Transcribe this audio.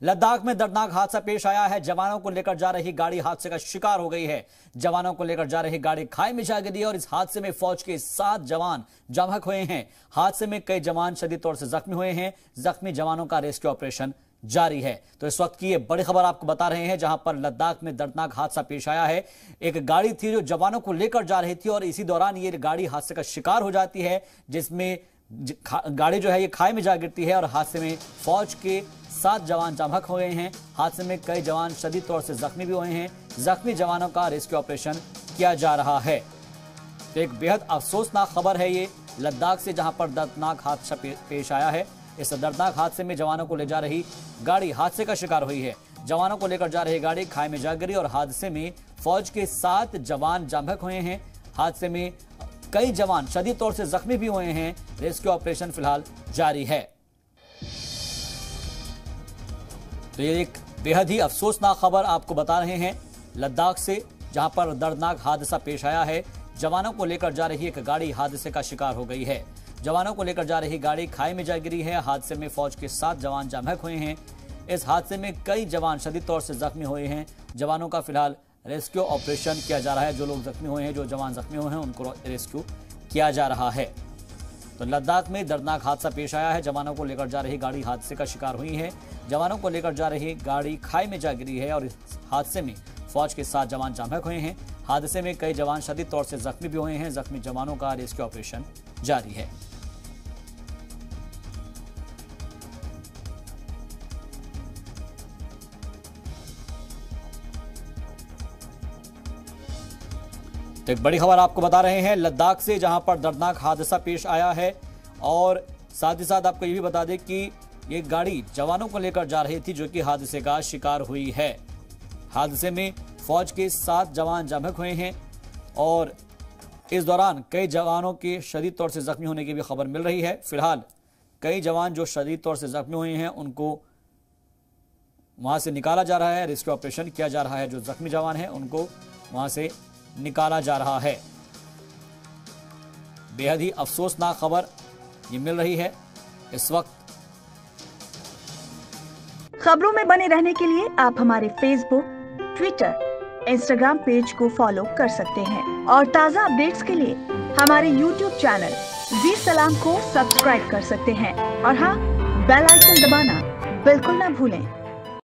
लद्दाख में दर्दनाक हादसा पेश आया है। जवानों को लेकर जा रही गाड़ी हादसे का शिकार हो गई है। जवानों को लेकर जा रही गाड़ी खाई में जा गिरी और इस हादसे में फौज के 7 जवान जख्मी हुए हैं। हादसे में कई जवान शदीद तौर से जख्मी हुए हैं। जख्मी जवानों का रेस्क्यू ऑपरेशन जारी है। तो इस वक्त की ये बड़ी खबर आपको बता रहे हैं, जहां पर लद्दाख में दर्दनाक हादसा पेश आया है। एक गाड़ी थी जो जवानों को लेकर जा रही थी और इसी दौरान ये गाड़ी हादसे का शिकार हो जाती है, जिसमें गाड़ी जो है ये खाई में जा गिरती है और हादसे में फौज के 7 जवान जख्मी हुए हैं। हादसे में कई जवान शदीद तौर से जख्मी भी हुए हैं। जख्मी जवानों का रेस्क्यू ऑपरेशन किया जा रहा है। तो एक बेहद अफसोसनाक खबर है ये लद्दाख से, जहां पर दर्दनाक हादसा पेश आया है। इस दर्दनाक हादसे में जवानों को ले जा रही गाड़ी हादसे का शिकार हुई है। जवानों को लेकर जा रही गाड़ी खाई में जा गिरी और हादसे में फौज के 7 जवान जख्मी हुए हैं। हादसे में कई जवान शदीद तौर से जख्मी भी हुए हैं। रेस्क्यू ऑपरेशन फिलहाल जारी है। तो ये एक बेहद ही अफसोसनाक खबर आपको बता रहे हैं लद्दाख से, जहां पर दर्दनाक हादसा पेश आया है। जवानों को लेकर जा रही एक गाड़ी हादसे का शिकार हो गई है। जवानों को लेकर जा रही गाड़ी खाई में जा गिरी है। हादसे में फौज के 7 जवान जख्मी हुए हैं। इस हादसे में कई जवान शदीद तौर से जख्मी हुए हैं। जवानों का फिलहाल रेस्क्यू ऑपरेशन किया जा रहा है। जो लोग जख्मी हुए हैं, जो जवान जख्मी हुए हैं, उनको रेस्क्यू किया जा रहा है। तो लद्दाख में दर्दनाक हादसा पेश आया है। जवानों को लेकर जा रही गाड़ी हादसे का शिकार हुई है। जवानों को लेकर जा रही गाड़ी खाई में जा गिरी है और इस हादसे में फौज के 7 जवान जख्मी हुए हैं। हादसे में कई जवान शदीद तौर से जख्मी भी हुए हैं। जख्मी जवानों का रेस्क्यू ऑपरेशन जारी है। तो एक बड़ी खबर आपको बता रहे हैं लद्दाख से, जहां पर दर्दनाक हादसा पेश आया है। और साथ ही साथ आपको ये भी बता दें कि ये गाड़ी जवानों को लेकर जा रही थी, जो कि हादसे का शिकार हुई है। हादसे में फौज के 7 जवान जख्मी हुए हैं और इस दौरान कई जवानों के शदीद तौर से जख्मी होने की भी खबर मिल रही है। फिलहाल कई जवान जो शदीद तौर से जख्मी हुए हैं उनको वहां से निकाला जा रहा है। रेस्क्यू ऑपरेशन किया जा रहा है। जो जख्मी जवान हैं उनको वहां से निकाला जा रहा है। बेहद ही अफसोसनाक खबर ये मिल रही है इस वक्त। खबरों में बने रहने के लिए आप हमारे फेसबुक, ट्विटर, इंस्टाग्राम पेज को फॉलो कर सकते हैं और ताज़ा अपडेट्स के लिए हमारे यूट्यूब चैनल जी सलाम को सब्सक्राइब कर सकते हैं। और हाँ, बेल आइकन दबाना बिल्कुल ना भूलें।